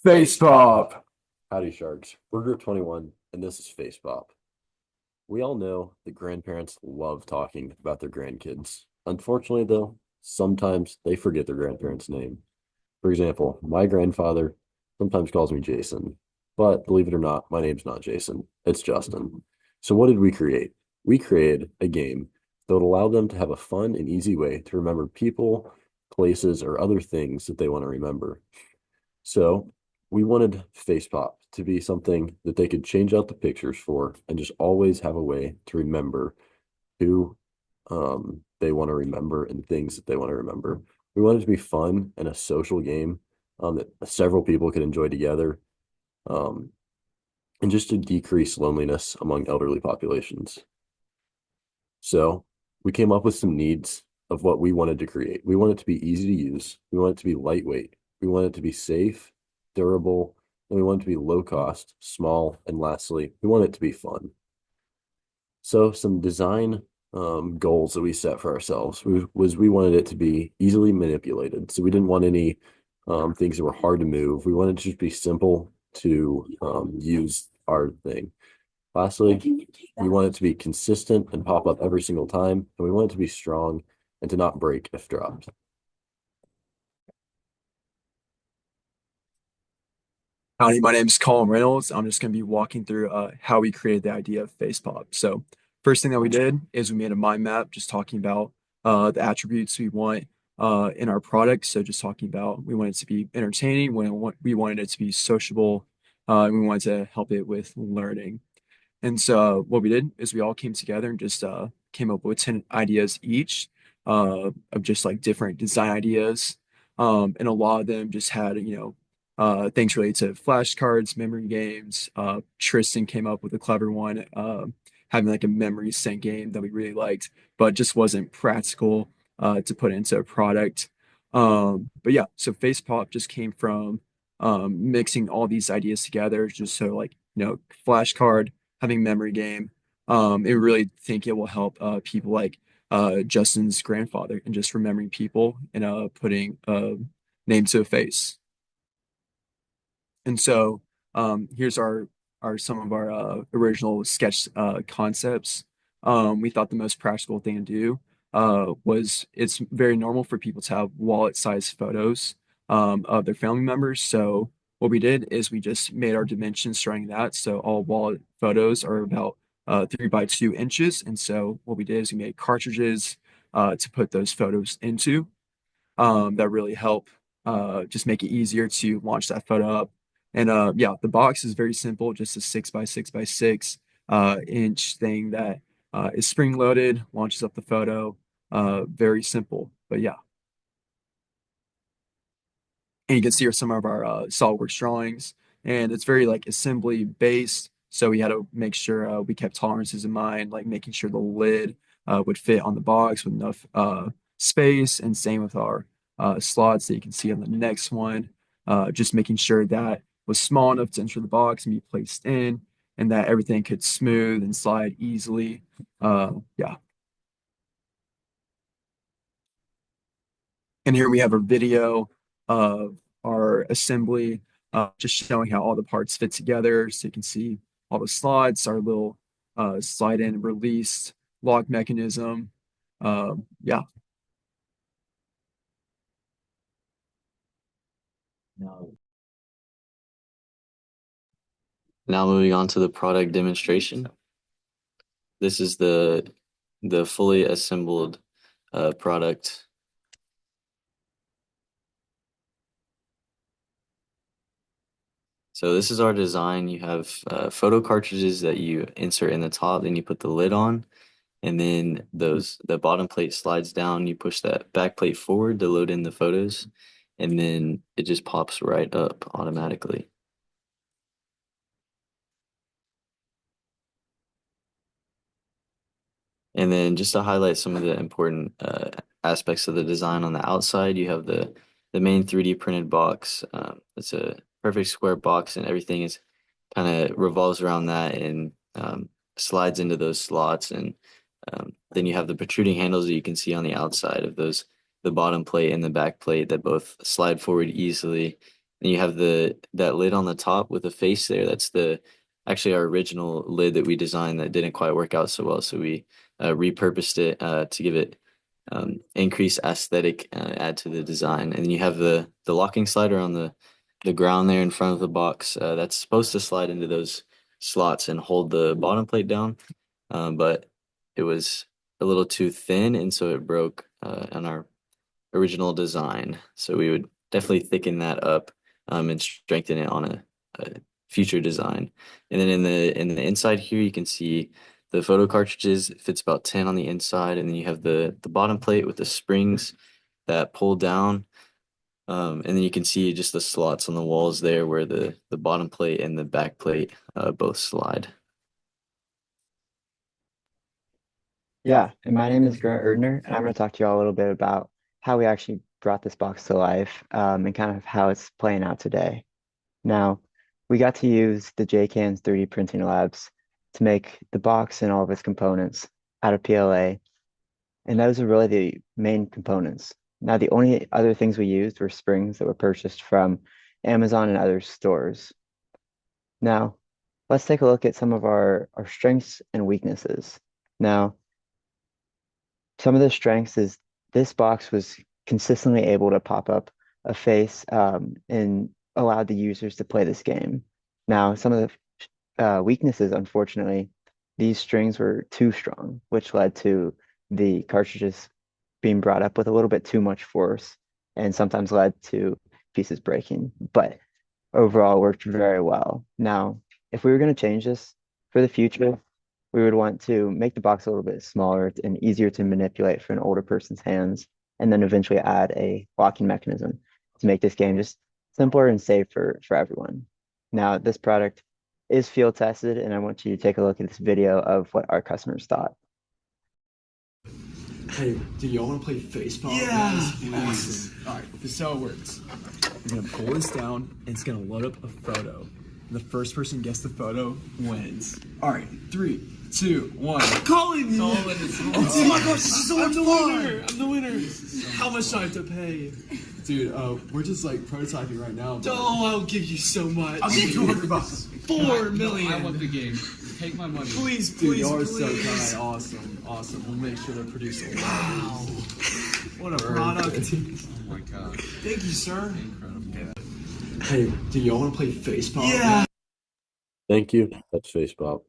Face pop. Howdy, Sharks. We're Group 21, and this is Face Pop. We all know that grandparents love talking about their grandkids. Unfortunately, though, sometimes they forget their grandparents' name. For example, my grandfather sometimes calls me Jason, but believe it or not, my name's not Jason. It's Justin. So, what did we create? We created a game that would allow them to have a fun and easy way to remember people, places, or other things that they want to remember. So we wanted Face Pop to be something that they could change out the pictures for and just always have a way to remember who they want to remember and things that they want to remember. We wanted it to be fun and a social game that several people could enjoy together, um, and just to decrease loneliness among elderly populations. So we came up with some needs of what we wanted to create. We want it to be easy to use. We want it to be lightweight. We want it to be safe, durable, and we want it to be low cost, small, and lastly, we want it to be fun. So some design goals that we set for ourselves was we wanted it to be easily manipulated. So we didn't want any things that were hard to move. We wanted to just be simple to use our thing. Lastly, we want it to be consistent and pop up every single time, and we want it to be strong and to not break if dropped. Howdy, my name is Colin Reynolds. I'm just going to be walking through how we created the idea of Face Pop. So, first thing that we did is we made a mind map just talking about the attributes we want in our product. So, just talking about we want it to be entertaining, we wanted it to be sociable, and we wanted to help it with learning. And so, what we did is we all came together and just came up with 10 ideas each of just like different design ideas. And a lot of them just had, things related to flashcards, memory games. Tristan came up with a clever one, having like a memory sync game that we really liked, but just wasn't practical to put into a product. But yeah, so Face Pop just came from mixing all these ideas together, just so like, flashcard, having memory game. I really think it will help people like Justin's grandfather and just remembering people and putting a name to a face. And so here's our some of our original sketch concepts. We thought the most practical thing to do was it's very normal for people to have wallet-sized photos of their family members. So what we did is we just made our dimensions surrounding that. So all wallet photos are about 3 by 2 inches. And so what we did is we made cartridges to put those photos into that really help just make it easier to launch that photo up. And yeah, the box is very simple, just a 6 by 6 by 6 inch thing that is spring loaded, launches up the photo. Very simple, but yeah. And you can see some of our SolidWorks drawings, and it's very like assembly based. So we had to make sure we kept tolerances in mind, like making sure the lid would fit on the box with enough space, and same with our slots that you can see on the next one. Just making sure that was small enough to enter the box and be placed in, and that everything could smooth and slide easily. Yeah. And here we have a video of our assembly, just showing how all the parts fit together. So you can see all the slots, our little slide in and release lock mechanism. Yeah. Now moving on to the product demonstration. This is the fully assembled product. So this is our design. You have photo cartridges that you insert in the top, then you put the lid on, and then the bottom plate slides down. You push that back plate forward to load in the photos, and then it just pops right up automatically. And then just to highlight some of the important aspects of the design on the outside, you have the main 3D printed box. It's a perfect square box, and everything is kind of revolves around that and slides into those slots. And then you have the protruding handles that you can see on the outside of those, the bottom plate and the back plate that both slide forward easily. And you have that lid on the top with a face there. That's actually our original lid that we designed that didn't quite work out so well. So we repurposed it to give it increased aesthetic add to the design. And then you have the locking slider on the ground there in front of the box. That's supposed to slide into those slots and hold the bottom plate down. But it was a little too thin, and so it broke on our original design. So we would definitely thicken that up and strengthen it on a future design. And then in the inside here, you can see the photo cartridges. It fits about 10 on the inside, and then you have the bottom plate with the springs that pull down. And then you can see just the slots on the walls there where the bottom plate and the back plate both slide. Yeah, and my name is Grant Erdner, and I'm going to talk to you all a little bit about how we actually brought this box to life and kind of how it's playing out today. Now, we got to use the JCAN's 3D printing labs to make the box and all of its components out of PLA, and those are really the main components. Now, the only other things we used were springs that were purchased from Amazon and other stores. Now, let's take a look at some of our strengths and weaknesses. Now, some of the strengths is this box was consistently able to pop up a face and allowed the users to play this game. Now, some of the weaknesses, unfortunately, these strings were too strong, which led to the cartridges being brought up with a little bit too much force and sometimes led to pieces breaking. But overall, it worked very well. Now, if we were going to change this for the future, we would want to make the box a little bit smaller and easier to manipulate for an older person's hands, and then eventually add a locking mechanism to make this game just simpler and safer for everyone. Now, this product is field tested, and I want you to take a look at this video of what our customers thought. Hey, do y'all want to play face pop? Yeah. Awesome. All right, this is how it works. We're gonna pull this down, and it's gonna load up a photo. The first person gets the photo wins. All right, 3, 2, 1. Colin! Oh my gosh, I'm the winner! I'm the winner! How much do I have to pay? Dude, we're just like prototyping right now. Oh, I'll give you so much. I'll give you $200. 4 million. I want the game. Take my money. Please, Dude, please, y'all are please. so kind. Awesome. We'll make sure to produce a lot. Wow. What a product. Oh my god. Thank you, sir. Incredible. Hey, do y'all want to play face pop? Yeah. Thank you. That's FacePop.